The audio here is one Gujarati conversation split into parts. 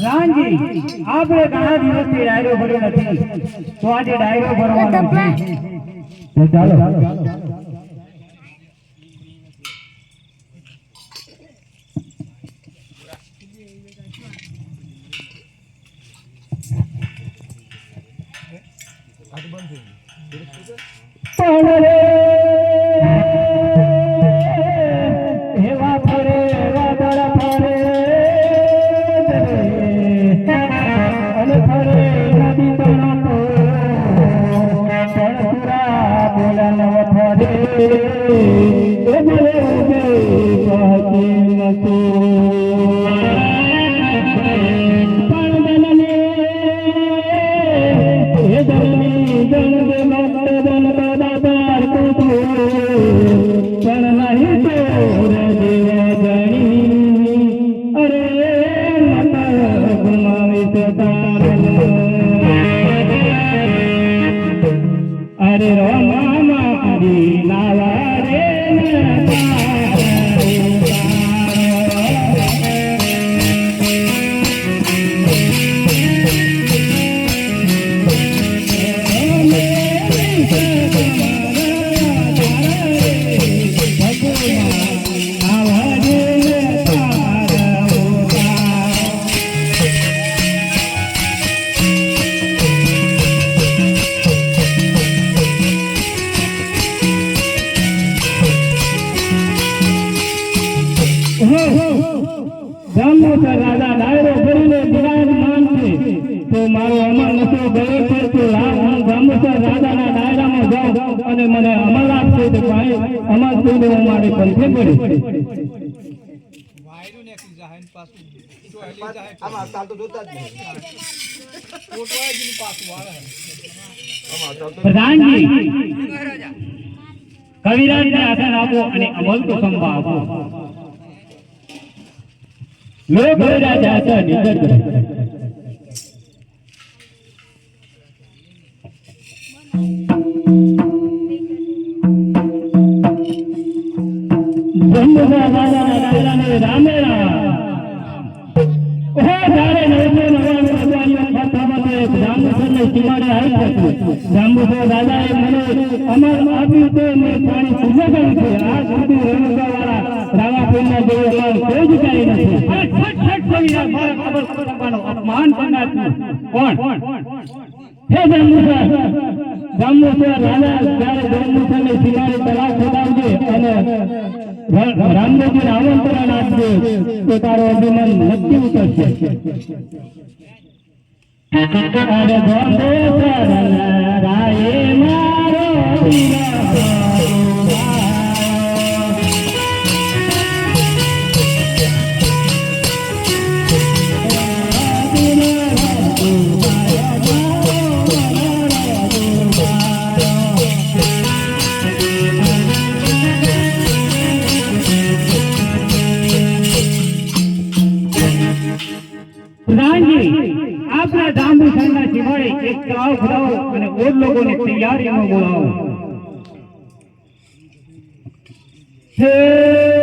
રાણજી આપણે ઘણા દિવસથી ડાયરો ભર્યો નથી તો આજે ડાયરો ભરવાનો છે તો ચાલો अरे रामा हरी नावा रे राजा डायरो भरीने विराजमान छे तो मारो अमर नशो गयो छे तो હું જાંબુસર રાજાના ડાયરામાં જાઉં અને મને અમરનાથ છે તે ભાઈ અમર થઈને હું મારી પંથે પડી વાયરો નેકી જાહેન પાછું તો હલી જાહે આમાં ચાલ તો જોતા જ નહીં કોટવાજીની પાછું આવે આમાં ચાલ તો પ્રધાનજી મહારાજા કવિરાજને આસન આપો અને અમલ તો સંભા આપો लोग राजा से निकट जम्बुसर राजा ने रामेरा ओ सारे नवने नवाने अजानियों खातामते जम्बुसर ने सीमाड़े आई थी जम्बुसर राजा ए मने अमर आदमी तो ने पानी पूजा करी थी आ સુધી રેણુકા વાળા રામાપીરના જેવો અમર કોઈ જ કાઈ નથી अपमान करना कौन हे जम्बुसर राजा જ્યારે જંબુસર ની સીમાડે તલાક ખોદાવજે અને રામદેવજીને આમંત્રણ આપજે તો તારો અભિમાન નક્કી ઉતરશે અરે જંબુસર રાયે મારો प्रधानजी आपने जांबुसर ना सिवाय एक तलाव खुदाओ અને और लोगों ने तैयारी में बोलाओ हे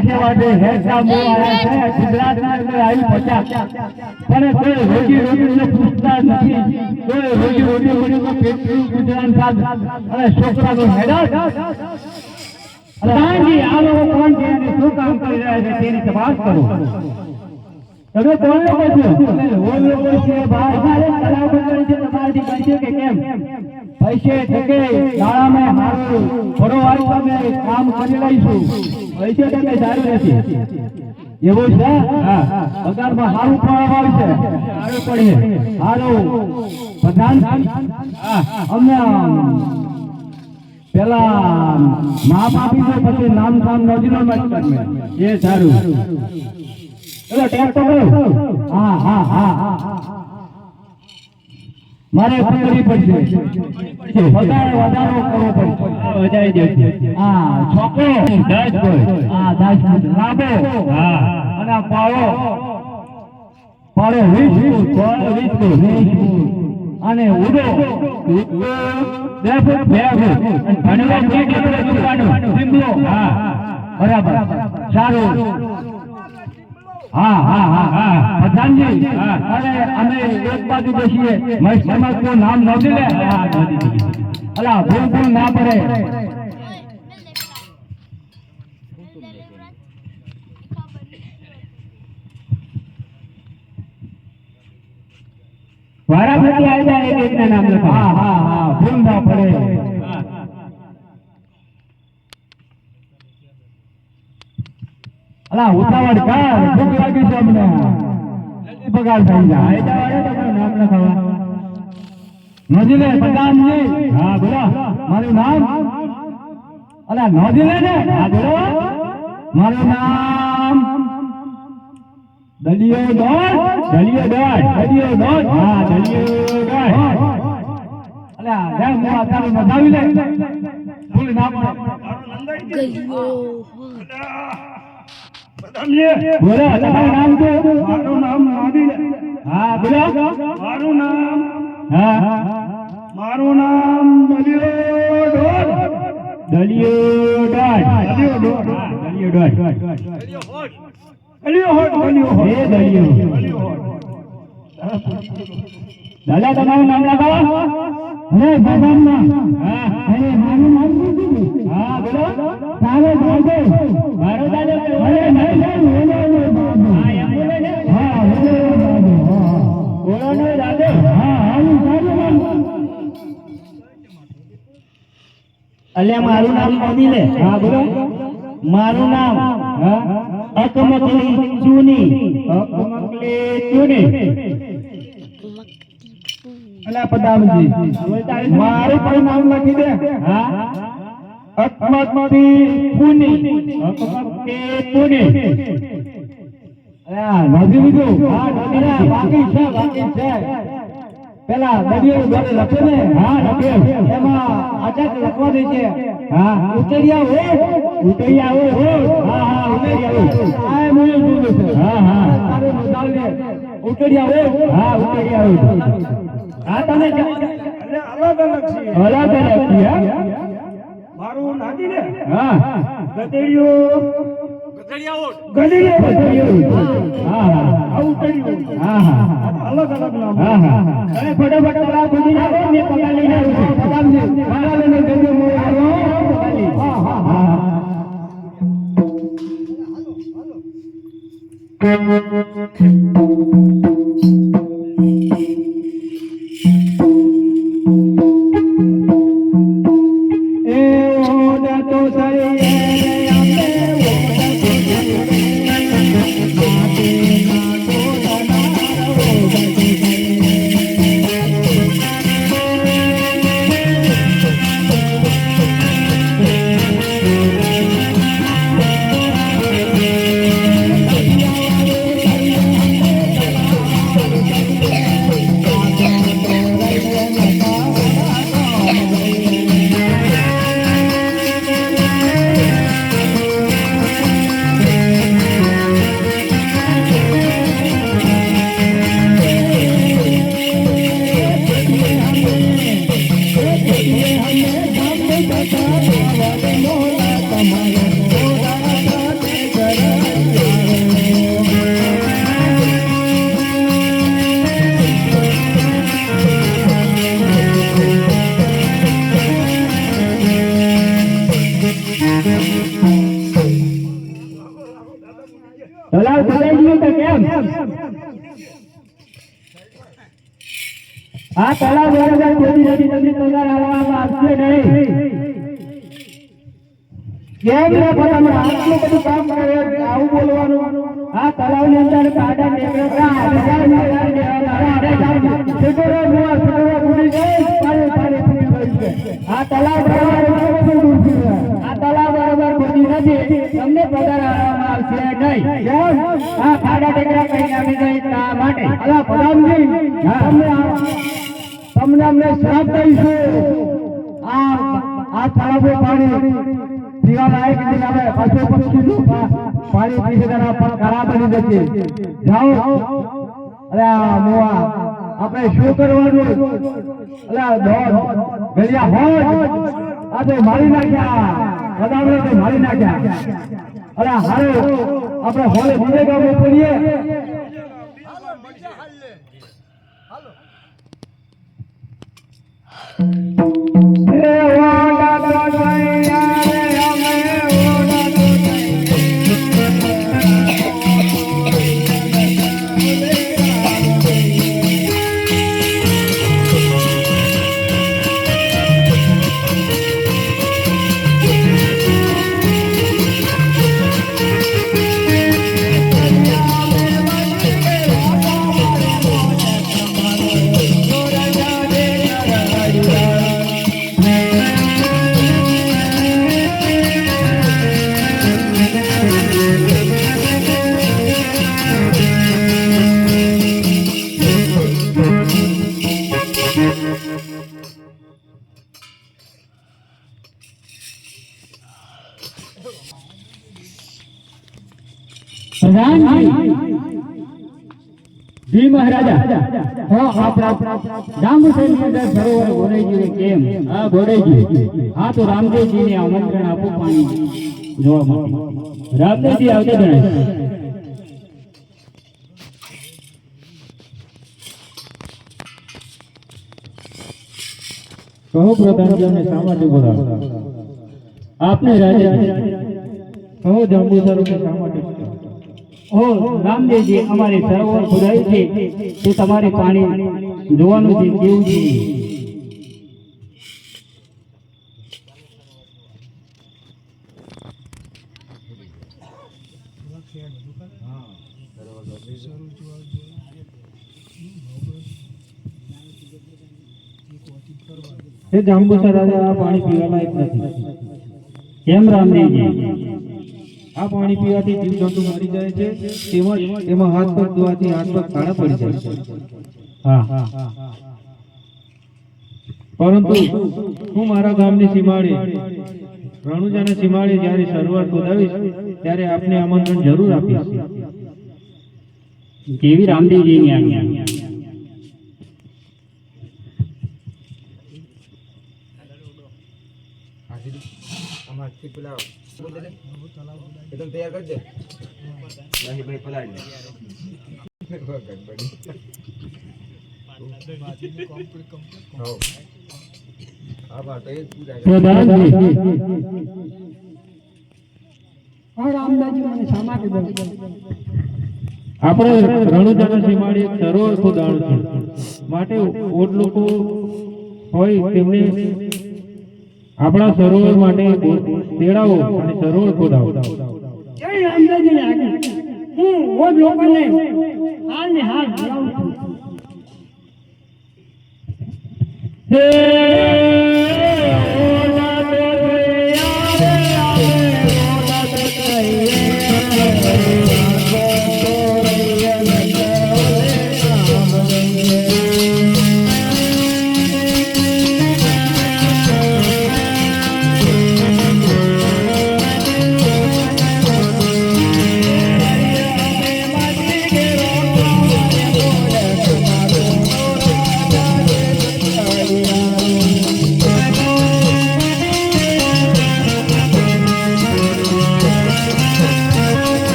કાઠિયાવાડ હેરતા મો આયા છે ગુજરાતના અંદર આવી પહોંચ્યા પણ કોઈ રોજી રોટીને પૂછતા નથી કોઈ રોજી રોટી મળીને પેટનું ગુજરાન સાથ અને છોકરાનું મેદાન પ્રધાનજી આ લોકો કોણ છે અને શું કામ કરી રહ્યા છે તેની તપાસ કરો તમે કોણ લોકો છો ઓ લોકો છે બહાર કલાવત છે તમારી બનશે કે કેમ પૈસે ટકે શાળામાં મારું થોડો વાર તમે કામ કરી લઈશું પૈસે ટકે સારું નથી એવું છે હા પગારમાં સારું પણ આવશે સારું પડે સારું પ્રધાન અમને પેલા માપ આપી દો પછી નામ સામ નોંધીનો મત કરમે એ સારું ચલો ટેક તો કરો હા હા હા મારે પકડી પડશે વધારો કરવો પડશે વધારી દેશે હા છોકરો 10 કોઈ હા 10 રાબો હા અને પાળો 20 અને ઉડો 2 ફૂટ 2 ફૂટ ઘણીવાર સિમ્બલો હા બરાબર સારું હા હા હા હા પ્રધાનજી અરે અમે એક બાજુ બેસીએ મહેસાણા નું નામ નોંધી લે હા નોંધી અલા ભૂલ ના પડે વારાફરતી આવી જાય એક ના નામ લખો હા હા હા ભૂલ ના પડે અલા ઉતાવળ કર ભૂખ લાગી છે અમને પગાર થઈ જાય તમારું નામ લખાવા નોંધી લે પ્રધાનજી હા બોલો મારું નામ અલા નોંધી લે ને હા બોલો મારું નામ દલિયો દોડ હા દલિયો દોડ અલા લે હું આ તારું નોંધાવી લે ભૂલ ના પડે બોલો તમારું નામ શું મારું નામ નોંધી હા બોલો મારું નામ હા મારું નામ દલિયો દોડ દાદા તમારું નામ લગાવો અરે ભગવાન હા મારું નામ હા બોલો તારે દાદો મારો દાદો અરે નહીં હા બોલો ને દાદો હા અલ્યા મારું નામ નોંધી લે હા બોલો મારું નામ અકમકલી ચૂની અલ્યા પ્રધાનજી મારું પણ નામ લખી દે હા અકમકલી ચૂની અલ્યા નોંધી લીધું હા બાકી છે પેલા દરિયો દોડે લખે ને હા લખે એમાં અટક લખવા દે છે હા ઉતરિયા હો હા હા ઉતરિયા હો આ મને બોલું છે હા હા તારે નોંધાવ લે ઉતરિયા હો હા ઉતરિયા હો હા તમે અલગ છે મારું નાદી ને હા ગધેડિયો હા હા ઉતરિયો હા હા અલગ નામ હા હા અરે ફટાફટ બડા ખોલી નાખો મે પગાર લઈને આવું પ્રધાનજી પગાર લઈને જજો મો આવ્યો હા હા હા એ ઓડા તો સરી તલાવ ખોદાઈ ગયું તો કેમ? આ તલાવ બરાબર ખોદી નથી, તમને પગાર આપવામાં આવશે નહીં. કેમ રે તમે આટલું બધું કામ કરે, આવું બોલવાનું? આ તલાવની અંદર કાડા નીકળતા આ તલાવ બરાબર ખોદી નથી, તમને પગાર આપવામાં આવશે નહીં. આ ખાડા ટેકરા કઈ આવી જાય તા માટે. અલા પ્રધાનજી, તમને અમને શ્રાપ દઈશું. આ તળાવે પાણી પીવા લાયક નથી. આપણે પશુ પક્ષીનું પાણી પીશે ત્યારે પણ ખરાબ બની જશે. જાઓ. અરે મોવા આપણે શું કરવાનું? અલા દોડ ગળિયા હોજ આ તો મારી નાખ્યા, બધાને તો મારી નાખ્યા. અરે હારે આપણે હોલે બીજે ગામે પડીએ. જી મહારાજા, આપણા જાંબુસરની અંદર સરોવર ગોરાઈ ગયું કેમ? હા ગોરાઈ ગયું. હા તો રામદેવજીને આમંત્રણ આપો પાણી જોવા માટે. રામદેવજી આવતા જણાય. કહો પ્રધાનજી, અમને શા માટે બોલાવો? આપને રાજા કહો જાંબુસર શા માટે? ઓ રામદેવજી, અમારે સરોવર ખોદાયું છે, તે તમારે પાણી જોવાનું છે, કેવું છે? એ જાંબુસર રાજા આ પાણી પીવા લાયક નથી. કેમ રામદેવજી? આ પાણી પીવાથી જીવજંતુ મરી જાય છે, તેમજ એમાં હાથ પગ ધોવાથી હાથ પગ કાળા પડી જાય છે. હા, પરંતુ હું મારા ગામની સીમાડે રણુજાના સીમાડે જ્યારે સરોવર ખોદાવીશ ત્યારે આપને આમંત્રણ જરૂર આપીશ. કેવી રામદેવજીની આજ્ઞા. પેલા એકદમ તૈયાર કરજે. નહીં ભાઈ પલાળી આપણે રણુજાના સીમાડે એક સરોવર ખોદાણું છે, માટે ઓટ લોકો હોય તેમને આપણા સરોવર માટે તેડાવો અને સરોવર ખોદાવો. જય રામદેવજીની આજ્ઞા. હું ઓજ લોકોને હાલ ને હાલ બોલાવું છું.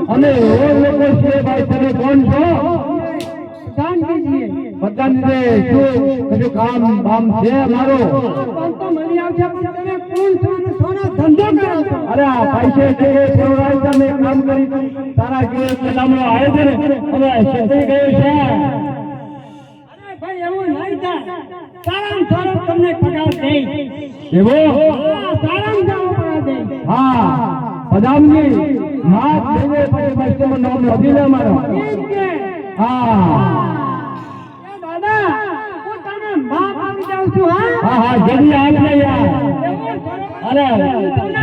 અને એવો લોકો છે ભાઈ તમે કોણ છો પ્રધાનજી છીએ પતન રે શું કશું કામ બામ છે મારો પણ તો મળી આવશે તમે કોણ છો અને સોનો ધંધો કરો છો અરે આ પૈસે છે પ્રવરાય તમે કામ કરી તારા ઘેર પેલામણો આવ્યો છે ને હવે શેતી ગયો છે અરે ભાઈ એવું નહીં થાય સારામાં સારો તમને પગાર દે એવો સારામાં સારો પગાર દે હા પદામજી માફ દેવે પછી વસ્તુમાં નામ નથી લે મારો ઠીક છે હા એ દાદા હું તને માફ આપી જાઉં છું હા હા હા જલ્દી આવજે યાર એવું સરસ અરે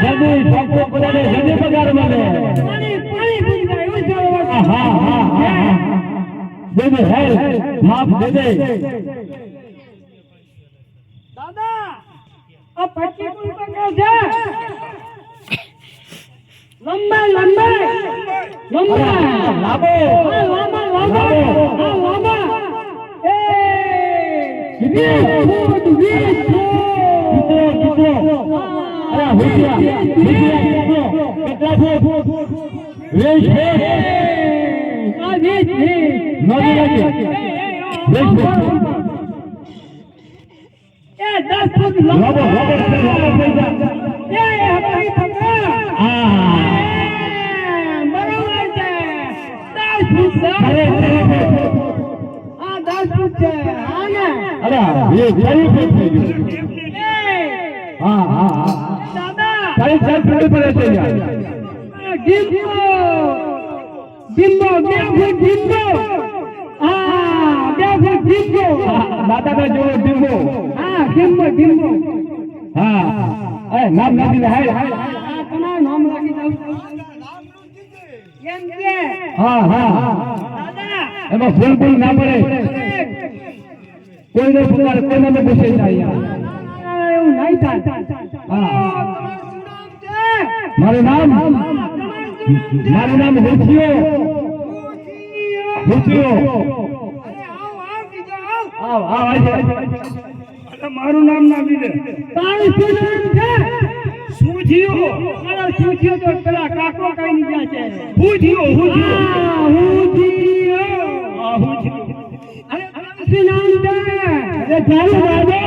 જલ્દી છોકરો પડાને જલ્દી પગાર મળે પાણી પી જાય એવું સરસ હા હા હા હા દે દે હે માફ દે દે દાદા આ 25 રૂપિયા છે લંબાઈ લાંબો લાંબા એ અરે કેટલા છે વેશ છે આ વીસ નોંધી લેજે વેશ એ 10 ફૂટ લાંબો લંબા થઈ જા એ હકઈ પકડ હા બરાબર છે 10 ફૂટ અરે આ 10 ફૂટ છે હા ને અરે એ જરી ફીટ થઈ ગયું એ હા હા હા દાદા તારી ચાલ ફીટ પડે છે યાર બિંબો 2 ફૂટ બિંબો હા 2 ફૂટ બિંબો દાદા કા જોડે ડીંબો હા બિંબો હા એ નામ નથી લે હાય આ તમારું નામ લખી દઉં એમ કે હા હા દાદા એમાં ભૂલ ભૂલ ના પડે કોઈને પુકાર કોઈને ન પૂછે જાય એવું નહીં થાય હા. તમારું શું નામ છે મારું નામ હુસિયો હુસિયો આવ આવ આજે મારું નામ ના દીધે તારું શું નામ છે શું થયો અરે શું થયું તો પેલા કાકો કઈ ની ગયા છે હું થયો આ હું થયો અરે તારું શું નામ છે અરે ચાલુ દાદો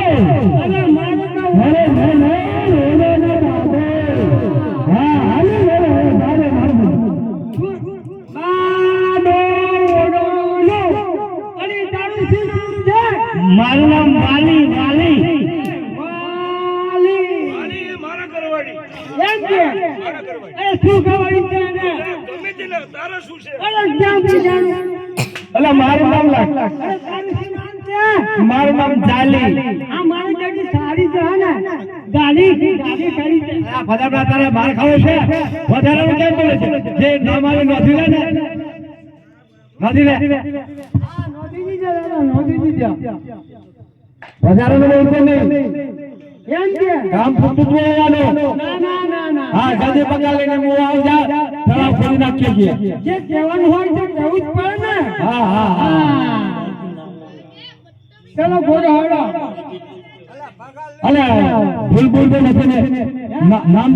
અરે મારું તો અરે નહીં દાદો હા હાલે દાદો મારું અરે તારું શું નામ છે મારું નામ વાલી વાલી એમ કે અરે શું ખબર છે ને અરે ક્યાંથી જાણું અલા મારું નામ લાગ અરે તારું શું નામ છે મારું નામ જાલી આ મારી જગ્યાએ સારી છે ને ગાડી કરી છે આ ફટાફટ તારે માર ખાવો છે વધારાનું કેમ બોલે છે જે ના મારે નથી લે ને નથી લે આ નોંધી દીધા દાદા નોંધી દીધા વધારાનું બોલતો નહીં એમ કે કામ પૂરતું જ બોલવાનું ના હા જલ્દી પગાર લઈને હું આવ જા તળાવ ખોલી નાખીએ છીએ જે કહેવાનું હોય તે કહેવું જ પડે ને હા હા હા ચલો ઘોડો હાડો અલે ભૂલ ભૂલ તો નથી ને નામ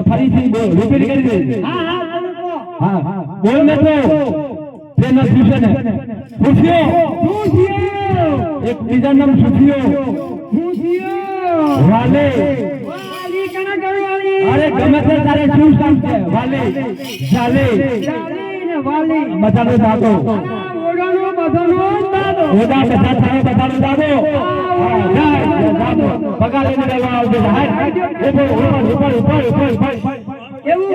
ફરીથી બોલ રિપીટ કરી દે હા તમે કહો હા બોલ ને તો પ્રેમ પૂછે ને પૂછ્યો એક બીજા નામ પૂછ્યો વાલે વાલી કના કરવાની અરે ગમે તે તારે શું કામ છે વાલે ચાલે ચાલી ને વાલી બધાનો દાદો ઓડાનો બધાનો દાદો ઓડા બધા તારે બધાનો દાદો દાદો પગાર લઈને લેવા આવજો ઉપર એવું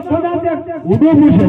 ખોદા તે ઉડો પૂછે